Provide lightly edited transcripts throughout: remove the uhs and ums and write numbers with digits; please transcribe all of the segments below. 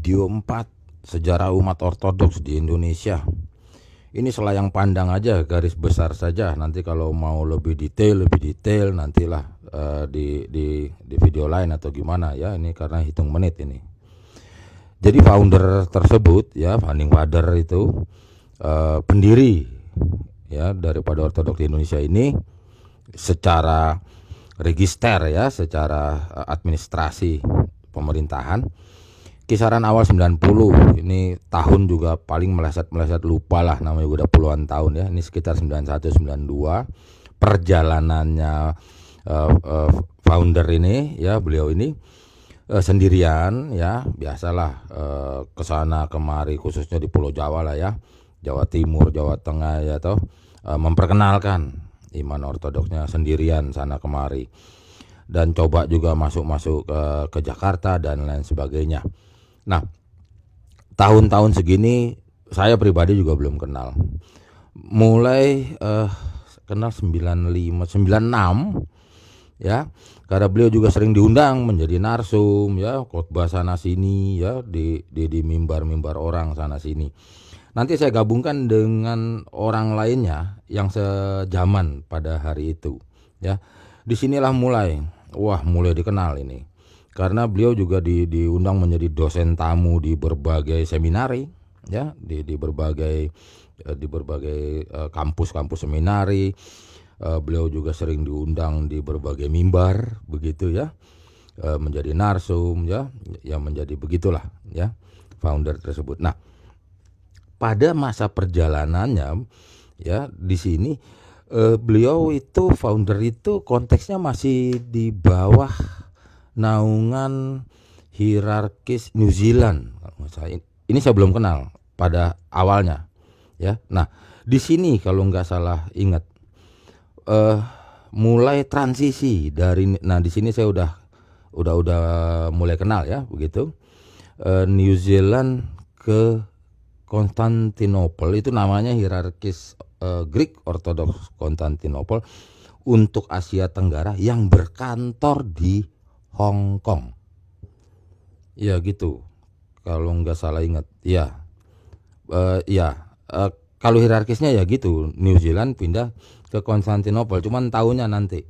Video 4 Sejarah Umat Ortodoks di Indonesia. Ini selayang pandang aja, garis besar saja. Nanti kalau mau lebih detail nantilah di video lain atau gimana ya. Ini karena hitung menit ini. Jadi founder tersebut ya, founding father itu pendiri ya daripada Ortodoks di Indonesia ini secara register ya, secara administrasi pemerintahan kisaran awal 90. Ini tahun juga paling meleset lupa lah, namanya udah puluhan tahun ya. Ini sekitar 91-92 perjalanannya founder ini ya, beliau ini sendirian ya, biasalah kesana kemari, khususnya di Pulau Jawa lah ya, Jawa Timur, Jawa Tengah ya toh, memperkenalkan iman ortodoksnya sendirian sana kemari, dan coba juga masuk ke Jakarta dan lain sebagainya. Nah, tahun-tahun segini saya pribadi juga belum kenal. Mulai kenal 95, 96 ya, karena beliau juga sering diundang menjadi narsum ya, khotbah sana sini ya, di mimbar-mimbar orang sana sini. Nanti saya gabungkan dengan orang lainnya yang sejaman pada hari itu ya. Disinilah mulai dikenal ini, karena beliau juga diundang menjadi dosen tamu di berbagai seminari ya, di berbagai kampus-kampus seminari. Beliau juga sering diundang di berbagai mimbar begitu ya, menjadi narsum ya, yang menjadi begitulah ya founder tersebut. Nah, pada masa perjalanannya ya di sini beliau itu founder itu konteksnya masih di bawah naungan hierarkis New Zealand. Ini saya belum kenal pada awalnya ya. Nah, di sini kalau nggak salah ingat mulai transisi dari, nah di sini saya udah mulai kenal ya begitu. New Zealand ke Konstantinopel, itu namanya hierarkis Greek Orthodox Konstantinopel untuk Asia Tenggara yang berkantor di Hong Kong. Ya gitu, kalau nggak salah ingat. Ya, kalau hierarkisnya ya gitu, New Zealand pindah ke Konstantinopel, cuman tahunnya nanti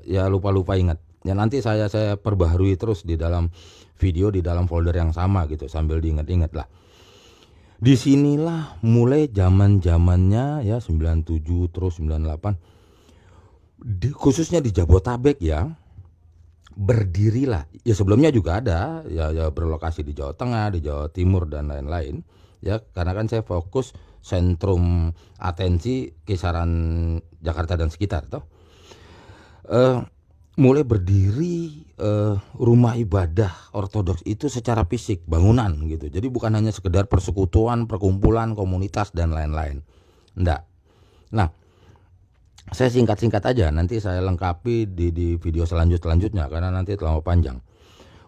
ya lupa ingat. Ya nanti saya perbaharui terus di dalam video, di dalam folder yang sama gitu, sambil diingat-ingat lah. Disinilah mulai zamannya ya 97 terus 98, khususnya di Jabotabek ya, berdirilah ya, sebelumnya juga ada ya berlokasi di Jawa Tengah, di Jawa Timur dan lain-lain ya, karena kan saya fokus sentrum atensi kisaran Jakarta dan sekitar toh. Mulai berdiri rumah ibadah ortodoks itu secara fisik, bangunan gitu. Jadi bukan hanya sekedar persekutuan, perkumpulan, komunitas dan lain-lain. Enggak. Nah, saya singkat-singkat aja, nanti saya lengkapi di video selanjutnya karena nanti terlalu panjang.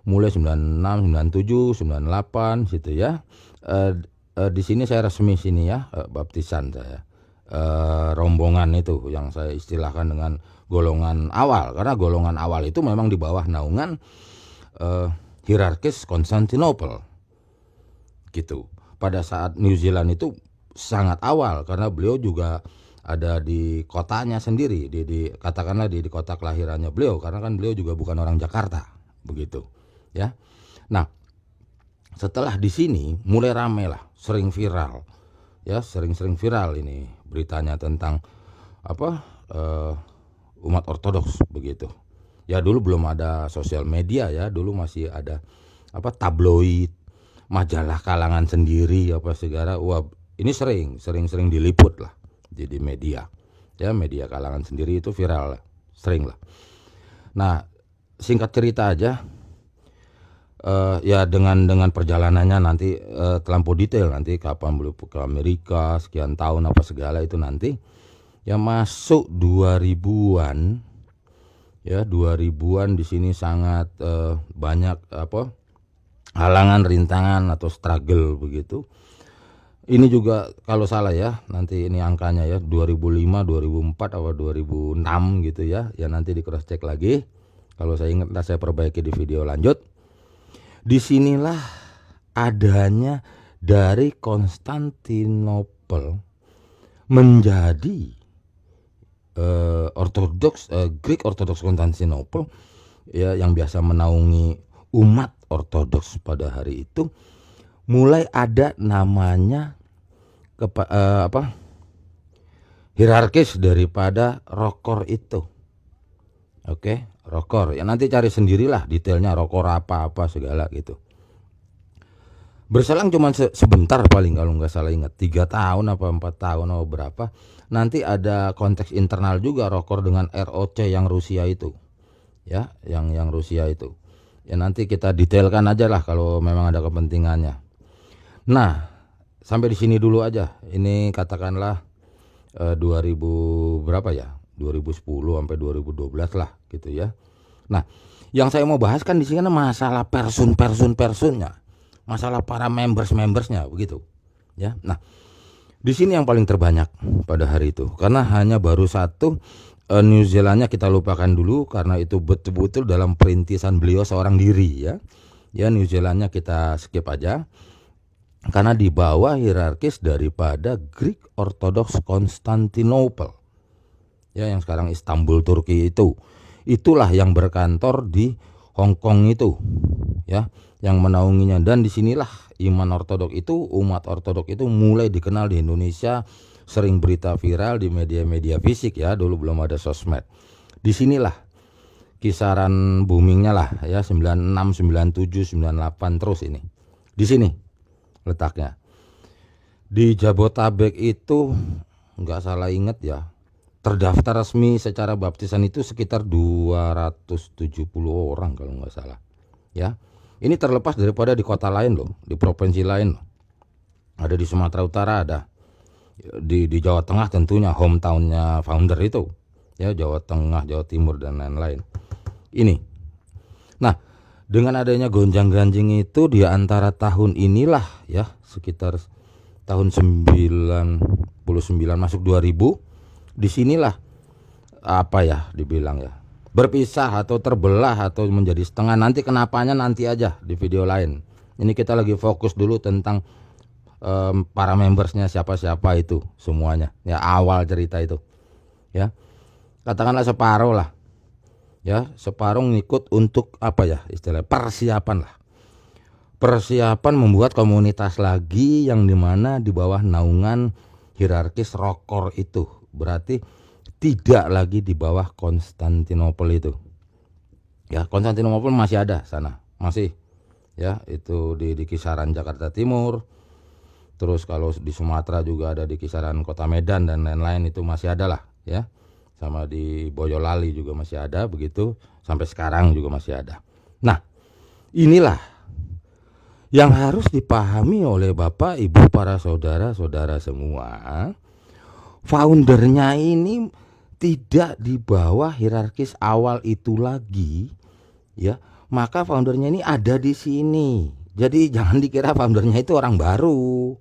Mulai 96, 97, 98 situ ya. Di sini saya resmi sini ya, baptisan saya. Rombongan itu yang saya istilahkan dengan golongan awal, karena golongan awal itu memang di bawah naungan hierarkis Konstantinopel gitu. Pada saat New Zealand itu sangat awal, karena beliau juga ada di kotanya sendiri, katakanlah di kota kelahirannya beliau, karena kan beliau juga bukan orang Jakarta begitu ya. Nah, setelah di sini mulai rame lah, sering viral ya, sering viral ini beritanya tentang umat ortodoks begitu ya. Dulu belum ada sosial media ya, dulu masih ada tabloid, majalah kalangan sendiri apa segala. Wah, ini sering diliput lah di media ya, media kalangan sendiri itu viral sering lah. Nah, singkat cerita aja ya, dengan perjalanannya nanti terlampau detail, nanti kapan beliau ke Amerika sekian tahun apa segala itu nanti ya, masuk 2000-an ya, 2000-an di sini sangat banyak halangan, rintangan atau struggle begitu. Ini juga kalau salah ya, nanti ini angkanya ya 2005, 2004 atau 2006 gitu ya. Ya nanti di cross check lagi. Kalau saya ingat saya perbaiki di video lanjut. Disinilah adanya dari Konstantinopel menjadi Greek Orthodox Konstantinopel, ya, yang biasa menaungi umat Ortodoks pada hari itu, mulai ada namanya hierarkis daripada rokor itu. Oke, rokor. Ya nanti cari sendirilah detailnya rokor apa segala gitu. Berselang cuma sebentar paling kalau nggak salah ingat 3 tahun apa 4 tahun atau berapa. Nanti ada konteks internal juga rokor dengan ROC yang Rusia itu. Ya, yang Rusia itu. Ya nanti kita detailkan aja lah kalau memang ada kepentingannya. Nah, sampai di sini dulu aja. Ini katakanlah 2000 berapa ya? 2010 sampai 2012 lah gitu ya. Nah, yang saya mau bahas kan di sini masalah personnya, masalah para membersnya begitu ya. Nah, di sini yang paling terbanyak pada hari itu karena hanya baru satu, New Zealandnya kita lupakan dulu karena itu betul-betul dalam perintisan beliau seorang diri ya. Ya, New Zealandnya kita skip aja karena di bawah hierarkis daripada Greek Orthodox Konstantinopel. Ya, yang sekarang Istanbul Turki itu. Itulah yang berkantor di Hong Kong itu. Ya, yang menaunginya, dan disinilah iman ortodok itu, umat ortodok itu mulai dikenal di Indonesia, sering berita viral di media-media fisik ya, dulu belum ada sosmed. Disinilah kisaran boomingnya lah ya, 96, 97, 98 terus ini. Di sini letaknya. Di Jabotabek itu nggak salah ingat ya, terdaftar resmi secara baptisan itu sekitar 270 orang kalau nggak salah ya. Ini terlepas daripada di kota lain loh, di provinsi lain loh. Ada di Sumatera Utara, ada di Jawa Tengah tentunya hometownnya founder itu ya, Jawa Tengah, Jawa Timur dan lain-lain ini. Nah, dengan adanya gonjang-ganjing itu di antara tahun inilah ya, sekitar tahun 99 masuk 2000, disinilah apa ya dibilang ya, berpisah atau terbelah atau menjadi setengah. Nanti kenapanya nanti aja di video lain. Ini kita lagi fokus dulu tentang para membersnya siapa-siapa itu semuanya ya, awal cerita itu ya. Katakanlah separuh lah ya, separuh ngikut untuk apa ya istilah persiapan lah, persiapan membuat komunitas lagi yang dimana di bawah naungan hierarkis rokor itu, berarti tidak lagi di bawah Konstantinopel itu ya. Konstantinopel masih ada sana, masih ya, itu di kisaran Jakarta Timur. Terus kalau di Sumatera juga ada di kisaran Kota Medan dan lain-lain, itu masih ada lah ya. Sama di Boyolali juga masih ada begitu, sampai sekarang juga masih ada. Nah, inilah yang harus dipahami oleh Bapak, Ibu, para saudara-saudara semua. Foundernya ini tidak di bawah hierarkis awal itu lagi ya. Maka foundernya ini ada di sini. Jadi jangan dikira foundernya itu orang baru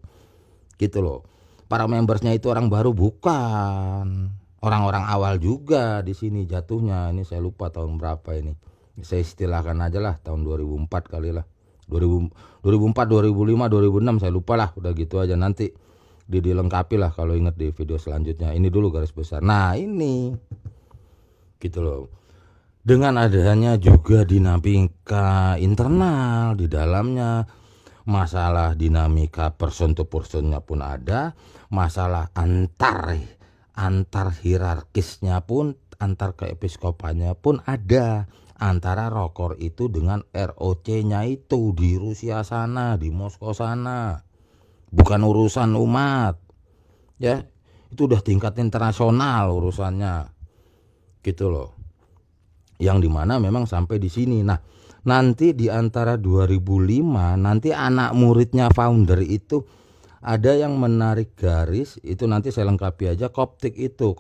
gitu loh. Para membersnya itu orang baru, bukan. Orang-orang awal juga di sini jatuhnya. Ini saya lupa tahun berapa ini. Saya istilahkan aja lah tahun 2004 kali lah. 2004, 2005, 2006 saya lupa lah. Udah gitu aja, nanti dilengkapi lah kalau ingat di video selanjutnya. Ini dulu garis besar. Nah, ini gitu loh. Dengan adanya juga dinamika internal di dalamnya, masalah dinamika person to personnya pun ada, masalah antar hierarkisnya pun, antar keepiskopannya pun ada, antara rokor itu dengan ROC-nya itu di Rusia sana, di Moskow sana. Bukan urusan umat ya, itu udah tingkat internasional urusannya gitu loh, yang dimana memang sampai di sini. Nah, nanti di antara 2005 nanti anak muridnya founder itu ada yang menarik garis itu, nanti saya lengkapi aja. Koptik itu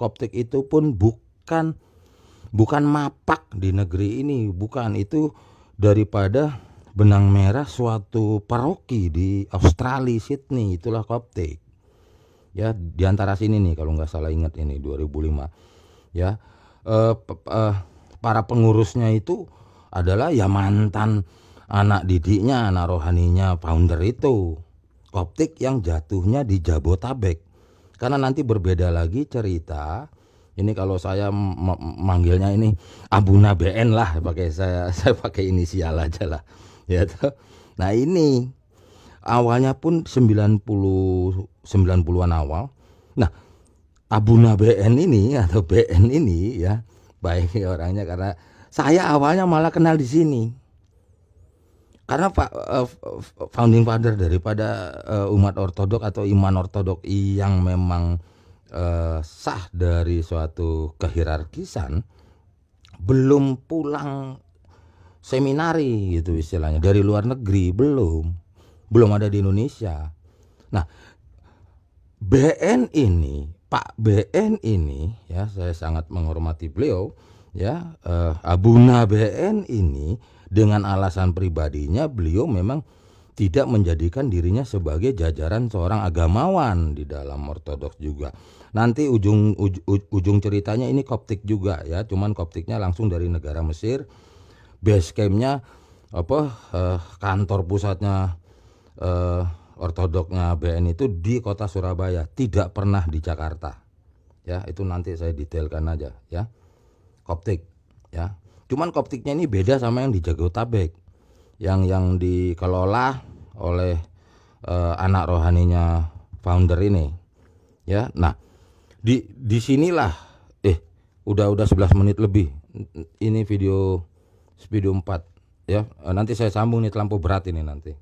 pun bukan mapak di negeri ini, bukan, itu daripada benang merah suatu paroki di Australia, Sydney, itulah Koptik ya. Di antara sini nih kalau nggak salah ingat ini 2005 ya. Para pengurusnya itu adalah ya mantan anak didiknya, anak rohaninya founder itu Koptik yang jatuhnya di Jabotabek. Karena nanti berbeda lagi cerita. Ini kalau saya manggilnya ini Abuna BN lah, pakai saya pakai inisial aja lah. Ya toh. Nah, ini awalnya pun 90-an awal. Nah, Abuna BN ini atau BN ini ya, baik orangnya, karena saya awalnya malah kenal di sini. Karena Pak founding father daripada umat ortodok atau iman ortodok yang memang sah dari suatu kehierarkisan belum pulang seminari gitu istilahnya dari luar negeri, belum ada di Indonesia. Nah, BN ini, Pak BN ini ya, saya sangat menghormati beliau ya. Abuna BN ini dengan alasan pribadinya beliau memang tidak menjadikan dirinya sebagai jajaran seorang agamawan di dalam ortodoks juga. Nanti ujung ceritanya ini Koptik juga ya, cuman Koptiknya langsung dari negara Mesir. Base campnya kantor pusatnya ortodoknya BN itu di kota Surabaya, tidak pernah di Jakarta. Ya, itu nanti saya detailkan aja ya. Koptik ya. Cuman Koptiknya ini beda sama yang di Jabotabek. Yang dikelola oleh anak rohaninya founder ini. Ya. Nah, di sinilah udah 11 menit lebih. Ini video 4 ya. Nanti saya sambung nih lampu berat ini nanti.